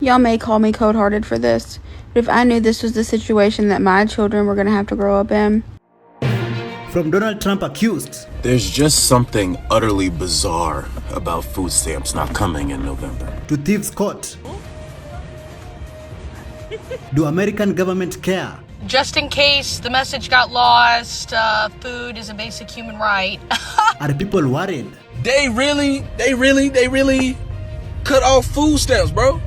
Y'all may call me cold-hearted for this, but if I knew this was the situation that my children were going to have to grow up in. From Donald Trump accused. There's just something utterly bizarre about food stamps not coming in November. To thieves caught. Do American government care? Just in case the message got lost, food is a basic human right. Are people worried? They really cut off food stamps, bro.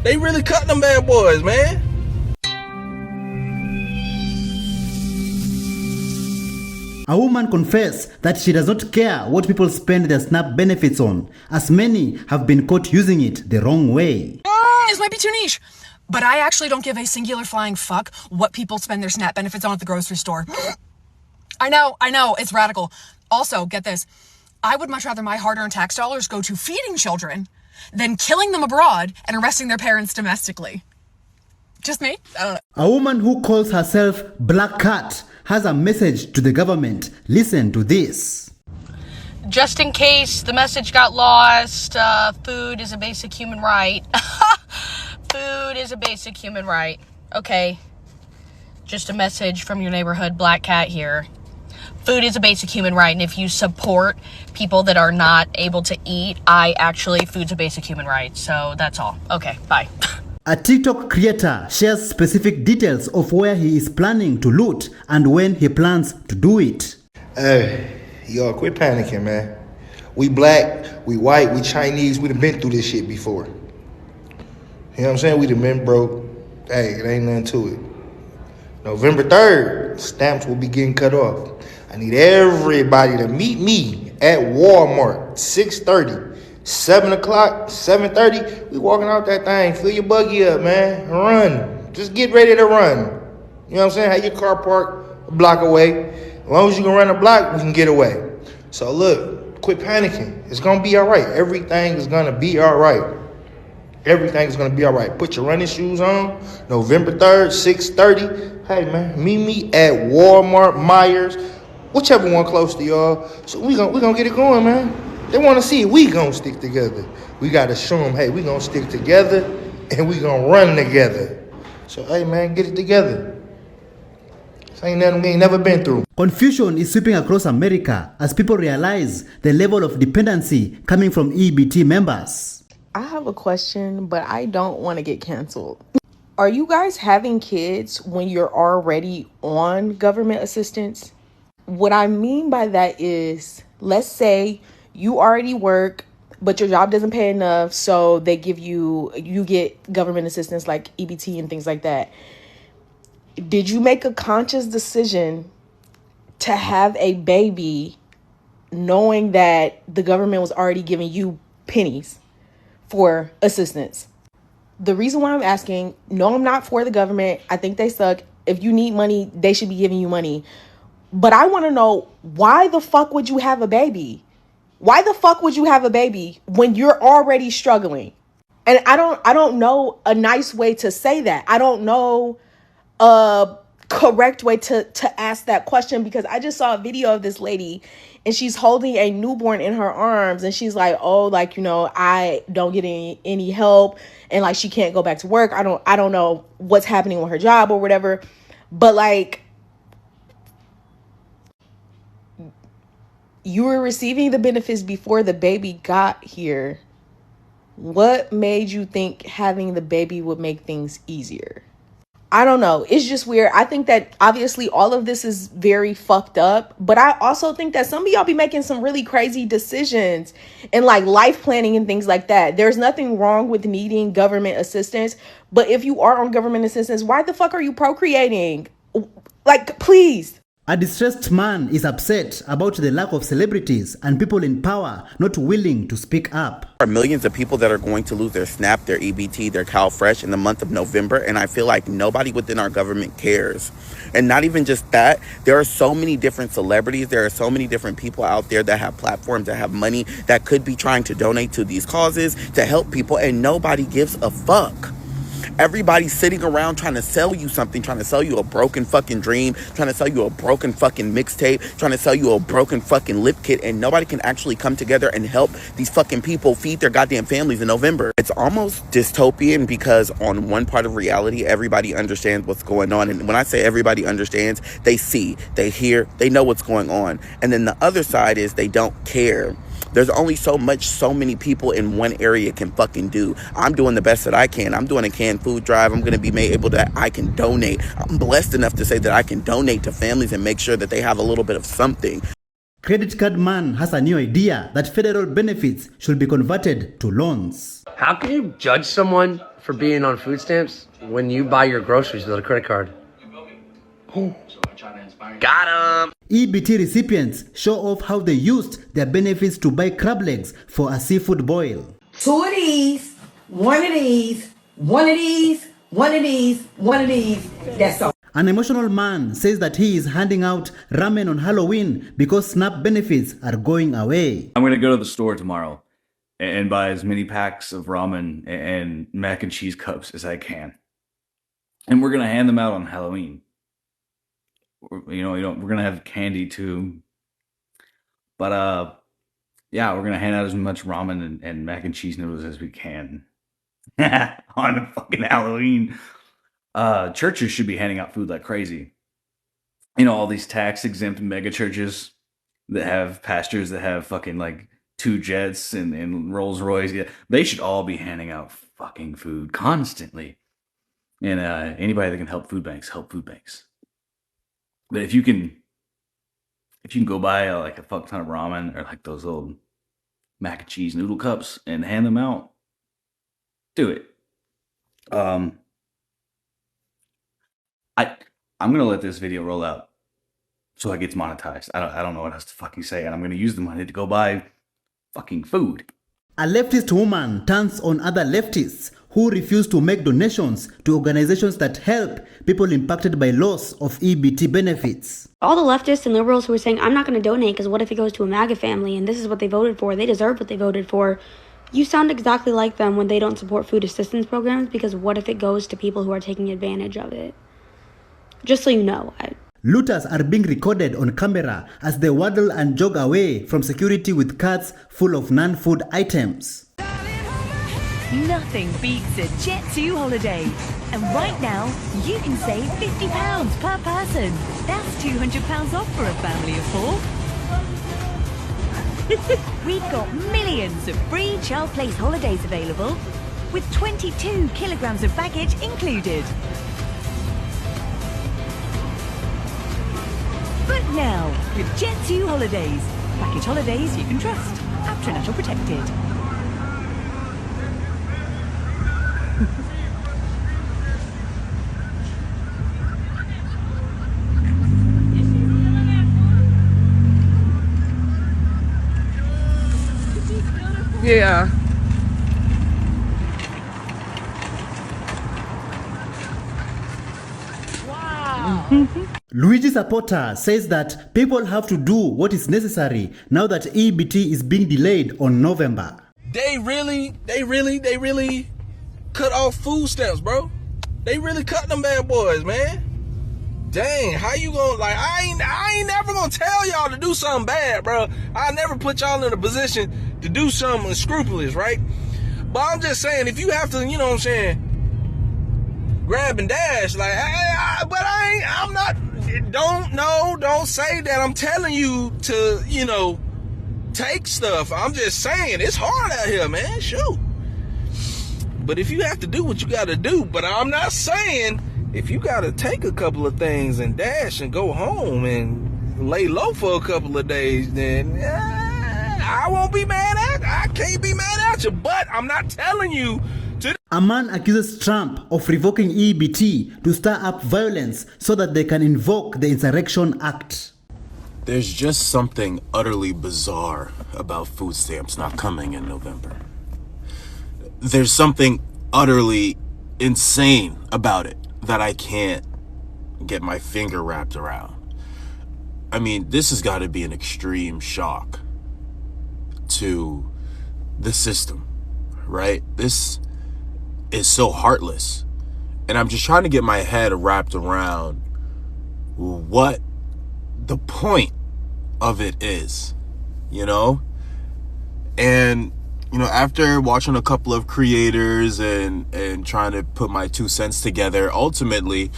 They really cut them bad boys, man. A woman confessed that she does not care what people spend their SNAP benefits on, as many have been caught using it the wrong way. This might be too niche, but I actually don't give a singular flying fuck what people spend their SNAP benefits on at the grocery store. I know, it's radical. Also, get this, I would much rather my hard-earned tax dollars go to feeding children than killing them abroad and arresting their parents domestically. Just me? I don't know. A woman who calls herself Black Cat has a message to the government. Listen to this. Just in case the message got lost, food is a basic human right. Food is a basic human right. Okay. Just a message from your neighborhood Black Cat here. Food is a basic human right, and if you support people that are not able to eat, food's a basic human right. So that's all. Okay, bye. A TikTok creator shares specific details of where he is planning to loot and when he plans to do it. Hey, y'all quit panicking, man. We black, we white, we Chinese, we done been through this shit before. You know what I'm saying? We done been broke. Hey, it ain't nothing to it. November 3rd, stamps will be getting cut off. I need everybody to meet me at Walmart, 6:30, 7 o'clock, 7:30. We walking out that thing. Fill your buggy up, man. Run. Just get ready to run. You know what I'm saying? Have your car parked a block away. As long as you can run a block, we can get away. So look, quit panicking. It's going to be all right. Everything is going to be all right. Everything is going to be all right. Put your running shoes on. November 3rd, 6:30. Hey, man, meet me at Walmart, Myers, whichever one close to y'all. So we gonna get it going, man. They want to see it. We gonna stick together. We got to show them, hey, we gonna stick together and we gonna run together. So, hey, man, get it together. This ain't nothing we ain't never been through. Confusion is sweeping across America as people realize the level of dependency coming from EBT members. I have a question, but I don't want to get canceled. Are you guys having kids when you're already on government assistance? What I mean by that is, let's say you already work, but your job doesn't pay enough, so they give you get government assistance like EBT and things like that. Did you make a conscious decision to have a baby knowing that the government was already giving you pennies for assistance? The reason why I'm asking, no, I'm not for the government. I think they suck. If you need money, they should be giving you money. But I want to know, why the fuck would you have a baby? Why the fuck would you have a baby when you're already struggling? And I don't know a nice way to say that. I don't know a correct way to ask that question, because I just saw a video of this lady and she's holding a newborn in her arms and she's like, oh, like, you know, I don't get any help, and like she can't go back to work. I don't know what's happening with her job or whatever. But like, you were receiving the benefits before the baby got here. What made you think having the baby would make things easier? I don't know. It's just weird. I think that obviously all of this is very fucked up, but I also think that some of y'all be making some really crazy decisions and like life planning and things like that. There's nothing wrong with needing government assistance, but if you are on government assistance, why the fuck are you procreating? Like, please. A distressed man is upset about the lack of celebrities and people in power not willing to speak up. There are millions of people that are going to lose their SNAP, their EBT, their CalFresh in the month of November, and I feel like nobody within our government cares. And not even just that, there are so many different celebrities, there are so many different people out there that have platforms, that have money, that could be trying to donate to these causes, to help people, and nobody gives a fuck. Everybody's sitting around trying to sell you something, trying to sell you a broken fucking dream, trying to sell you a broken fucking mixtape, trying to sell you a broken fucking lip kit, and nobody can actually come together and help these fucking people feed their goddamn families in November. It's almost dystopian because on one part of reality, everybody understands what's going on. And when I say everybody understands, they see, they hear, they know what's going on. And then the other side is they don't care. There's only so many people in one area can fucking do. I'm doing the best that I can. I'm doing a canned food drive. I'm going to be able to, I can donate. I'm blessed enough to say that I can donate to families and make sure that they have a little bit of something. Credit Card Man has a new idea that federal benefits should be converted to loans. How can you judge someone for being on food stamps when you buy your groceries with a credit card? Got him! EBT recipients show off how they used their benefits to buy crab legs for a seafood boil. 2 of these, 1 of these, 1 of these, 1 of these, 1 of these. That's all. An emotional man says that he is handing out ramen on Halloween because SNAP benefits are going away. I'm going to go to the store tomorrow and buy as many packs of ramen and mac and cheese cups as I can. And we're going to hand them out on Halloween. We're going to have candy too. But, yeah, we're going to hand out as much ramen and mac and cheese noodles as we can on fucking Halloween. Churches should be handing out food like crazy. All these tax exempt mega churches that have pastors that have fucking like 2 jets and Rolls Royce. Yeah, they should all be handing out fucking food constantly. And anybody that can help food banks, help food banks. But if you can go buy like a fuck ton of ramen or like those old mac and cheese noodle cups and hand them out, do it. I'm gonna let this video roll out so it gets monetized. I don't know what else to fucking say, and I'm gonna use the money to go buy fucking food. A leftist woman turns on other leftists who refuse to make donations to organizations that help people impacted by loss of EBT benefits. All the leftists and liberals who are saying, I'm not going to donate because what if it goes to a MAGA family and this is what they voted for, they deserve what they voted for. You sound exactly like them when they don't support food assistance programs because what if it goes to people who are taking advantage of it? Just so you know. Looters are being recorded on camera as they waddle and jog away from security with carts full of non-food items. Nothing beats a Jet2 holiday. And right now, you can save £50 per person. That's £200 off for a family of 4. We've got millions of free child place holidays available, with 22 kilograms of baggage included. But now, with Jet2 holidays, package holidays you can trust. APTRA National Protected. Yeah. Wow. Luigi Sapota says that people have to do what is necessary now that EBT is being delayed on November. They really cut off food stamps, bro. They really cut them bad boys, man. Dang, how you gonna, like, I ain't never gonna tell y'all to do something bad, bro. I never put y'all in a position to do something unscrupulous, right? But I'm just saying, if you have to, you know what I'm saying, grab and dash, like, I'm not, don't say that I'm telling you to, you know, take stuff. I'm just saying, it's hard out here, man, shoot. But if you have to do what you gotta do, but I'm not saying if you gotta take a couple of things and dash and go home and lay low for a couple of days, then I won't be mad at you. I can't be mad at you, but I'm not telling you to. A man accuses Trump of revoking EBT to stir up violence so that they can invoke the Insurrection Act. There's just something utterly bizarre about food stamps not coming in November. There's something utterly insane about it that I can't get my finger wrapped around. I mean, this has got to be an extreme shock to the system, right? This is so heartless. And I'm just trying to get my head wrapped around what the point of it is, you know? And, you know, after watching a couple of creators and trying to put my 2 cents together, ultimately,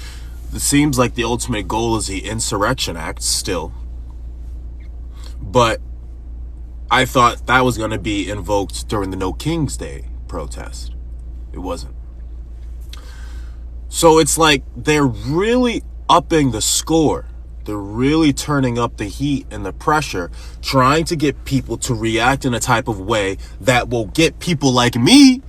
it seems like the ultimate goal is the Insurrection Act still. But I thought that was going to be invoked during the No King's Day protest. It wasn't. So it's like they're really upping the score. They're really turning up the heat and the pressure, trying to get people to react in a type of way that will get people like me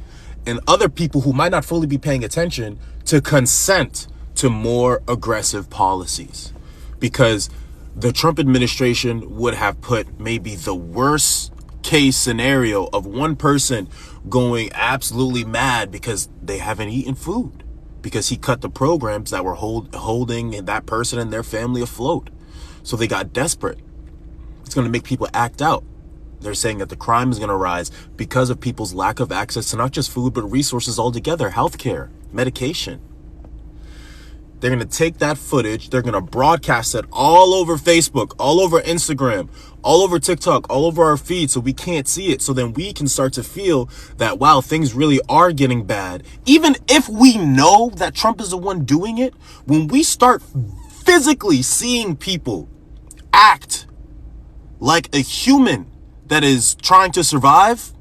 and other people who might not fully be paying attention to consent to more aggressive policies. Because the Trump administration would have put maybe the worst case scenario of one person going absolutely mad because they haven't eaten food, because he cut the programs that were holding that person and their family afloat. So they got desperate. It's going to make people act out. They're saying that the crime is going to rise because of people's lack of access to not just food, but resources altogether, healthcare, medication. They're going to take that footage. They're going to broadcast it all over Facebook, all over Instagram, all over TikTok, all over our feed so we can't see it. So then we can start to feel that, wow, things really are getting bad. Even if we know that Trump is the one doing it, when we start physically seeing people act like a human that is trying to survive,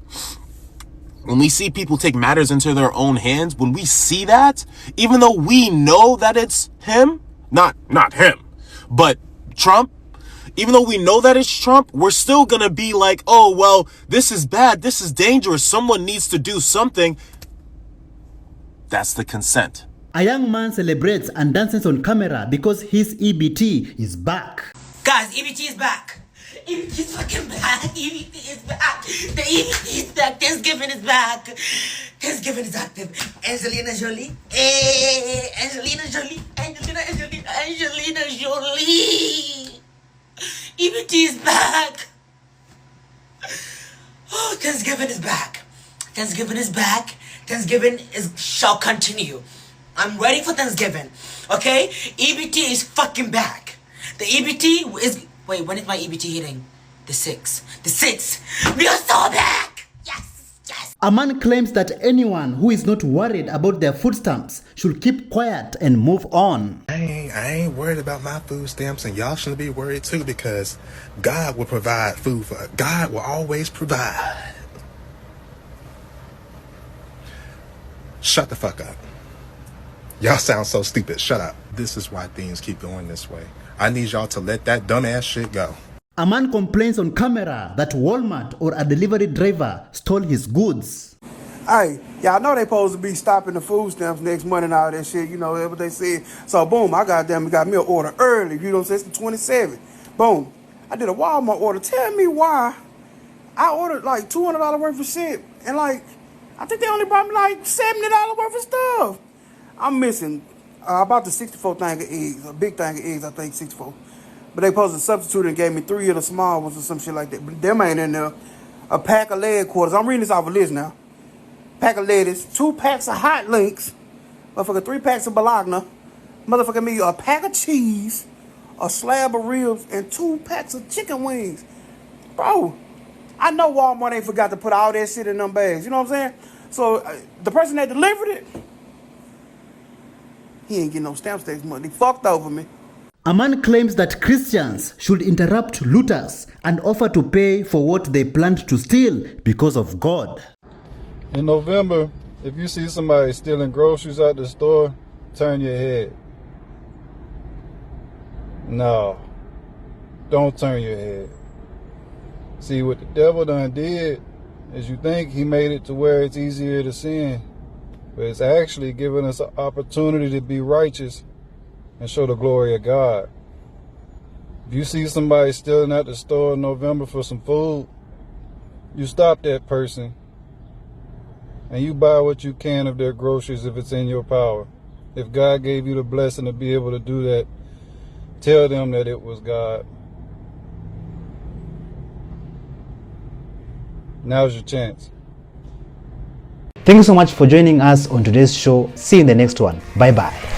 when we see people take matters into their own hands, when we see that, even though we know that it's him, not him, but Trump, even though we know that it's Trump, we're still going to be like, oh, well, this is bad. This is dangerous. Someone needs to do something. That's the consent. A young man celebrates and dances on camera because his EBT is back. Guys, EBT is back. EBT is fucking back. EBT is back. The EBT is back. Thanksgiving is back. Thanksgiving is active. Angelina Jolie. Hey, Angelina Jolie. Angelina Jolie. EBT is back. Oh, Thanksgiving is back. Thanksgiving is back. Thanksgiving shall continue. I'm ready for Thanksgiving. Okay? EBT is fucking back. The EBT is... Wait, when is my EBT hitting? The 6th. The 6th. We are so back! Yes! Yes! A man claims that anyone who is not worried about their food stamps should keep quiet and move on. I ain't worried about my food stamps, and y'all shouldn't be worried too, because God will provide food for us. God will always provide. Shut the fuck up. Y'all sound so stupid. Shut up. This is why things keep going this way. I need y'all to let that dumbass shit go. A man complains on camera that Walmart or a delivery driver stole his goods. Hey, y'all know they supposed to be stopping the food stamps next month and all that shit, you know, that's what they said. So, boom, I got me an order early, you know what I'm saying, it's the 27th. Boom, I did a Walmart order. Tell me why I ordered like $200 worth of shit, and like, I think they only brought me like $70 worth of stuff. I'm missing about the 64 thing of eggs, a big thing of eggs, I think 64. But they supposed to substitute and gave me 3 of the small ones or some shit like that. But them ain't in there. A pack of leg quarters. I'm reading this off a list now. Pack of lettuce, 2 packs of hot links, motherfucker 3 packs of bologna, motherfucker me a pack of cheese, a slab of ribs, and 2 packs of chicken wings. Bro, I know Walmart ain't forgot to put all that shit in them bags. You know what I'm saying? So the person that delivered it, he ain't getting no stamp tax money. He fucked over me. A man claims that Christians should interrupt looters and offer to pay for what they planned to steal because of God. In November, if you see somebody stealing groceries out the store, turn your head. No, don't turn your head. See, what the devil done did is you think he made it to where it's easier to sin, but it's actually giving us an opportunity to be righteous and show the glory of God. If you see somebody stealing at the store in November for some food, you stop that person and you buy what you can of their groceries if it's in your power. If God gave you the blessing to be able to do that, tell them that it was God. Now's your chance. Thank you so much for joining us on today's show. See you in the next one. Bye bye.